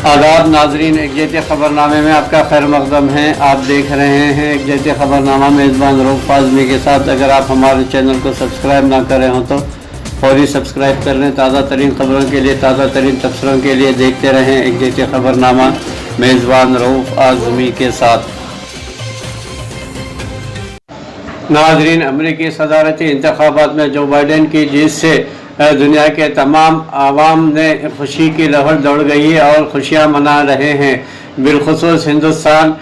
आदाब नाजरीन, एक जेते ख़बरनामे में आपका खैर मक़दम है। आप देख रहे हैं एक जेते ख़बरनामा मेज़बान रऊफ़ आज़मी के साथ। अगर आप हमारे चैनल को सब्सक्राइब ना करें हो तो फौरी सब्सक्राइब कर लें। ताज़ा तरीन ख़बरों के लिए, ताज़ा तरीन तबसरों के लिए देखते रहें एक जेते ख़बरनामा मेज़बान रऊफ़ आज़मी के साथ। नाजरीन, अमरीकी सदारती इंतख़ाबात में जो बाइडेन की जीत से दुनिया के तमाम आवाम ने खुशी की लहर दौड़ गई है और खुशियाँ मना रहे हैं। बिलखुसूस हिंदुस्तान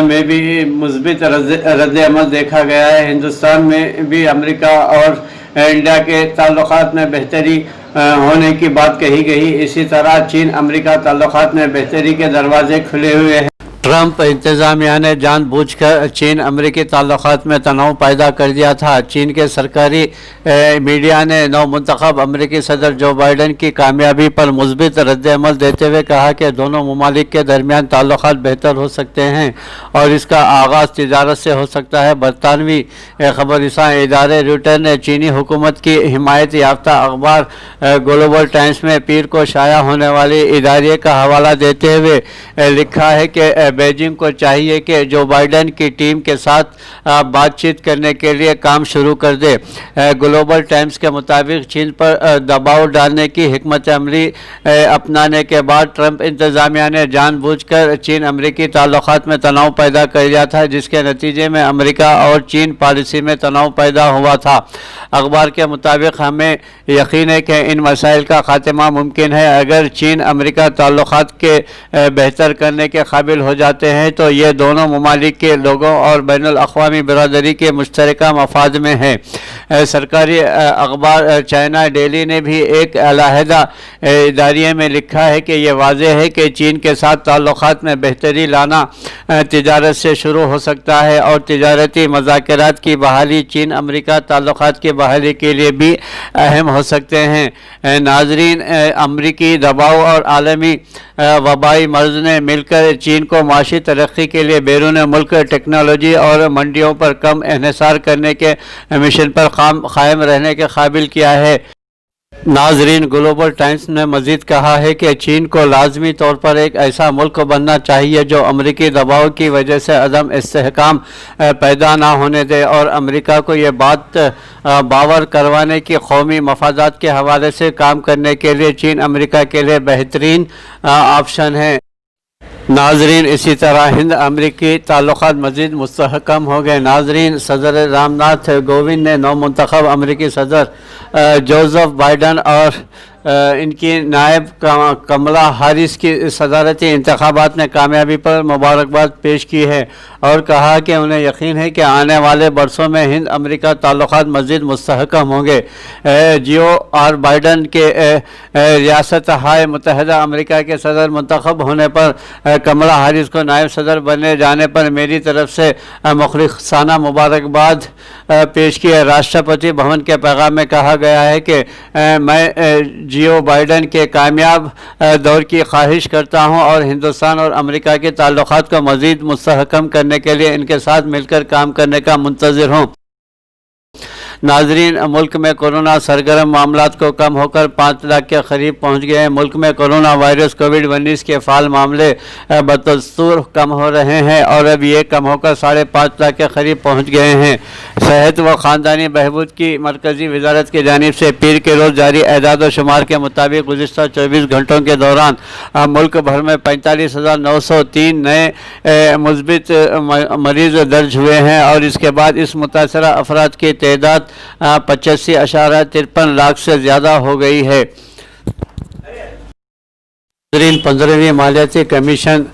में भी मुस्बित रद्द अमल देखा गया है। हिंदुस्तान में भी अमेरिका और इंडिया के ताल्लुकात में बेहतरी होने की बात कही गई। इसी तरह चीन अमेरिका ताल्लुकात में बेहतरी के दरवाजे खुले हुए हैं। ट्रंप इंतज़ामिया ने जानबूझकर चीन अमेरिकी ताल्लुकात में तनाव पैदा कर दिया था। चीन के सरकारी मीडिया ने नवमुंतखब अमेरिकी सदर जो बाइडेन की कामयाबी पर मुस्बित रद्द-ए-अमल देते हुए कहा कि दोनों ममालिक के दरमियान ताल्लुकात बेहतर हो सकते हैं और इसका आगाज़ तिजारत से हो सकता है। बरतानवी खबररसां इदारे रॉयटर्स ने चीनी हुकूमत की हिमायत याफ्ता अखबार ग्लोबल टाइम्स में पीर को शाया होने वाली इदारे का हवाला देते हुए लिखा है कि बीजिंग को चाहिए कि जो बाइडेन की टीम के साथ बातचीत करने के लिए काम शुरू कर दे। ग्लोबल टाइम्स के मुताबिक चीन पर दबाव डालने की हिकमत अमली अपनाने के बाद ट्रंप इंतज़ामिया ने जानबूझकर चीन अमेरिकी ताल्लुकात में तनाव पैदा कर दिया था, जिसके नतीजे में अमेरिका और चीन पॉलिसी में तनाव पैदा हुआ था। अखबार के मुताबिक हमें यकीन है कि इन मसाइल का खात्मा मुमकिन है। अगर चीन अमेरिका ताल्लुकात के बेहतर करने के काबिल हो जाते हैं तो ये दोनों ममालिक के लोगों और बैनुल अक़वामी बिरादरी के मुश्तरका मफाद में है। सरकारी अखबार चाइना डेली ने भी एक अलहदा इदारिये में लिखा है कि यह वाज़ेह है कि चीन के साथ ताल्लुकात में बेहतरी लाना तिजारत से शुरू हो सकता है और तिजारती मज़ाकरात की बहाली चीन अमेरिका ताल्लुकात की बहाली के लिए भी अहम हो सकते हैं। नाजरीन, अमरीकी दबाव और आलमी वबाई मर्ज ने मिलकर चीन को माशी तरक्की के लिए बैरून मुल्क टेक्नोलॉजी और मंडियों पर कम इन्हिसार करने के मिशन पर कायम रहने के काबिल किया है। नाजरीन, ग्लोबल टाइम्स ने मज़ीद कहा है कि चीन को लाजमी तौर पर एक ऐसा मुल्क बनना चाहिए जो अमरीकी दबाव की वजह से अदम इस्तेहकाम पैदा ना होने दे और अमरीका को ये बात बावर करवाने की कौमी मफादात के हवाले से काम करने के लिए चीन अमरीका के लिए बेहतरीन ऑप्शन है। नाजरीन, इसी तरह हिंद अमरीकी ताल्लुकात मज़ीद मुस्तहकम हो गए। नाजरीन, सदर रामनाथ कोविंद ने नवमुंतखब अमरीकी सदर जोसेफ बाइडेन और इनकी नायब कमला हारिस की सदारती इंतखाबात में कामयाबी पर मुबारकबाद पेश की है और कहा कि उन्हें यकीन है कि आने वाले बरसों में हिंद अमेरिका ताल्लुकात मज़ीद मुस्तहकम होंगे। जो और बाइडेन के रियासत-ए मुत्तहिदा अमेरिका के सदर मुंतखब होने पर कमला हारिस को नायब सदर बने जाने पर मेरी तरफ से मुखलिसाना मुबारकबाद पेश की है। राष्ट्रपति भवन के पैगाम में कहा गया है कि मैं जियो बाइडेन के कामयाब दौर की ख्वाहिश करता हूं और हिंदुस्तान और अमेरिका के ताल्लुकात को मज़ीद मुस्तहकम करने के लिए इनके साथ मिलकर काम करने का मुंतज़िर हूं। नाजरीन, मुल्क में कोरोना सरगर्म मामलात को कम होकर 5 लाख के करीब पहुँच गए हैं। मुल्क में कोरोना वायरस कोविड-19 के फ़ाल मामले बदस्तूर कम हो रहे हैं और अब ये कम होकर 5.5 लाख के करीब पहुँच गए हैं। सेहत व ख़ानदानी बहबूद की मरकज़ी वजारत की जानिब से पीर के रोज़ जारी एदाद व शुमार के मुताबिक गुज़िश्ता 24 घंटों के दौरान मुल्क भर में 45,903 नए मुस्बित मरीज़ दर्ज हुए हैं और इसके बाद इस मुतासरा अफराद की तादाद 85.53 लाख से ज़्यादा हो गई है। 15वीं मालियाती कमीशन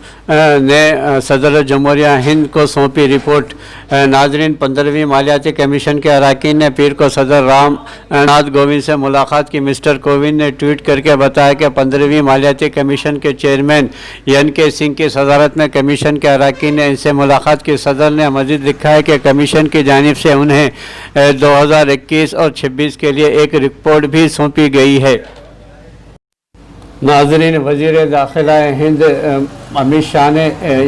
ने सदर जमहूरिया हिंद को सौंपी रिपोर्ट। नाजरीन, 15वीं मालियाती कमीशन के अरकान ने पीर को सदर रामनाथ कोविंद से मुलाकात की। मिस्टर कोविंद ने ट्वीट करके बताया कि 15वीं मालियाती कमीशन के चेयरमैन NK सिंह की सदारत में कमीशन के अरकान ने इनसे मुलाकात की। सदर ने मज़ीद लिखा है कि कमीशन की जानिब से उन्हें 2021 और 26 के लिए एक रिपोर्ट भी सौंपी गई है। नाज़रीन, वज़ीर दाखिला हिंद अमित शाह ने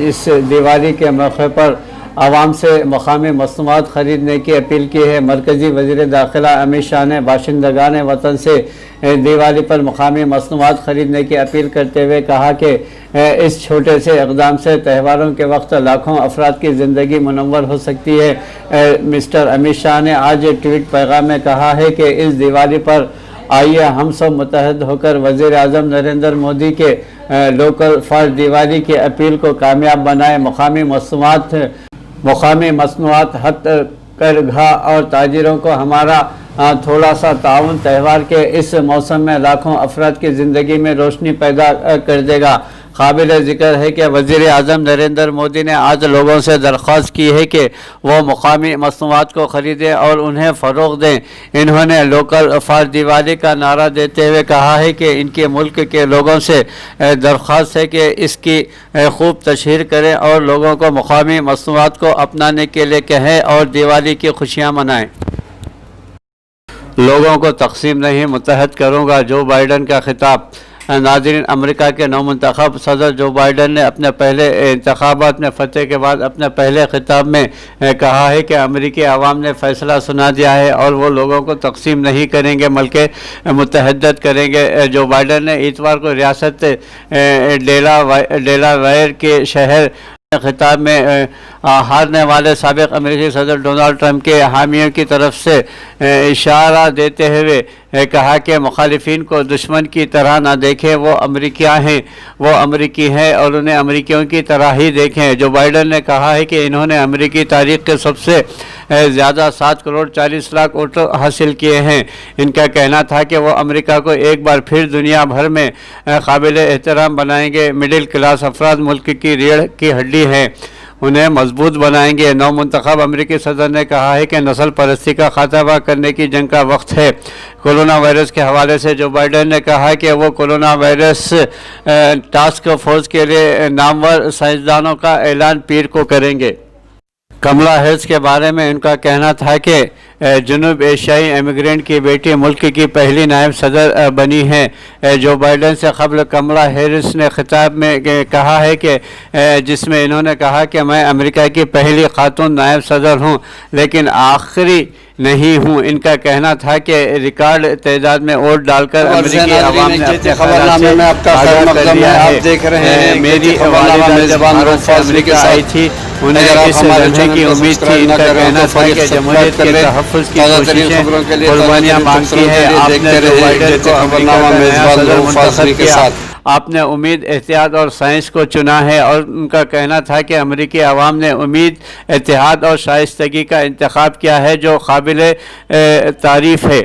इस दिवाली के मौके पर عوام سے مقامی مصنوعات خریدنے کی اپیل کی ہے۔ مرکزی وزیر داخلہ امت شاہ نے باشندگان وطن سے دیوالی پر مقامی مصنوعات خریدنے کی اپیل کرتے ہوئے کہا کہ اس چھوٹے سے اقدام سے تہواروں کے وقت لاکھوں افراد کی زندگی منور ہو سکتی ہے۔ مسٹر امت شاہ نے آج ٹویٹ پیغام میں کہا ہے کہ اس دیوالی پر آئیے ہم سب متحد ہو کر وزیر اعظم نریندر مودی کے لوکل فار دیوالی کی اپیل کو کامیاب بنائیں۔ مقامی مصنوعات ہتھ کرگھا اور تاجروں کو ہمارا تھوڑا سا تعاون تہوار کے اس موسم میں لاکھوں افراد کی زندگی میں روشنی پیدا کر دے گا۔ قابل ذکر ہے کہ وزیر اعظم نریندر مودی نے آج لوگوں سے درخواست کی ہے کہ وہ مقامی مصنوعات کو خریدیں اور انہیں فروغ دیں۔ انہوں نے لوکل فار دیوالی کا نعرہ دیتے ہوئے کہا ہے کہ ان کے ملک کے لوگوں سے درخواست ہے کہ اس کی خوب تشہیر کریں اور لوگوں کو مقامی مصنوعات کو اپنانے کے لیے کہیں اور دیوالی کی خوشیاں منائیں۔ لوگوں کو تقسیم نہیں متحد کروں گا، جو بائیڈن کا خطاب۔ ناظرین، امریکہ کے نومنتخب صدر جو بائیڈن نے اپنے پہلے انتخابات میں فتح کے بعد اپنے پہلے خطاب میں کہا ہے کہ امریکی عوام نے فیصلہ سنا دیا ہے اور وہ لوگوں کو تقسیم نہیں کریں گے بلکہ متحد کریں گے۔ جو بائیڈن نے اتوار کو ریاست ڈیلاویئر کے شہر خطاب میں ہارنے والے سابق امریکی صدر ڈونلڈ ٹرمپ کے حامیوں کی طرف سے اشارہ دیتے ہوئے کہا کہ مخالفین کو دشمن کی طرح نہ دیکھیں، وہ امریکی ہیں اور انہیں امریکیوں کی طرح ہی دیکھیں۔ جو بائیڈن نے کہا ہے کہ انہوں نے امریکی تاریخ کے سب سے زیادہ 7 کروڑ 40 لاکھ ووٹ حاصل کیے ہیں۔ ان کا کہنا تھا کہ وہ امریکہ کو ایک بار پھر دنیا بھر میں قابل احترام بنائیں گے۔ مڈل کلاس افراد ملک کی ریڑھ کی ہڈی ہیں، انہیں مضبوط بنائیں گے۔ نومنتخب امریکی صدر نے کہا ہے کہ نسل پرستی کا خاتمہ کرنے کی جنگ کا وقت ہے۔ کورونا وائرس کے حوالے سے جو بائیڈن نے کہا کہ وہ کورونا وائرس ٹاسک فورس کے لیے نامور سائنسدانوں کا اعلان پیر کو کریں گے۔ کملا ہیرس کے بارے میں ان کا کہنا تھا کہ جنوب ایشیائی امیگرینٹ کی بیٹی ملک کی پہلی نائب صدر بنی ہیں۔ جو بائیڈن سے قبل کملا ہیرس نے خطاب میں کہا ہے کہ جس میں انہوں نے کہا کہ میں امریکہ کی پہلی خاتون نائب صدر ہوں لیکن آخری نہیں ہوں۔ ان کا کہنا تھا کہ ریکارڈ تعداد میں ووٹ ڈال کر امریکی عوام نے اپنے خبرنامے میں آپ کا خیر مقدم ہے۔ آپ دیکھ رہے ہیں میری والدہ زبان روفا امریکہ آئی تھی، انہیں اس لمحے کی امید تھی۔ ان کا کہنا تھا کہ جمہوریت کے تحفظ کی کوششیں قربانیاں مانگتی ہیں۔ آپ نے جو بائیڈن کو امریکہ کا نیا صدر منتخب کیا، آپ نے امید، احتیاط اور سائنس کو چنا ہے، اور ان کا کہنا تھا کہ امریکی عوام نے امید، اتحاد اور شائستگی کا انتخاب کیا ہے جو قابل تعریف ہے۔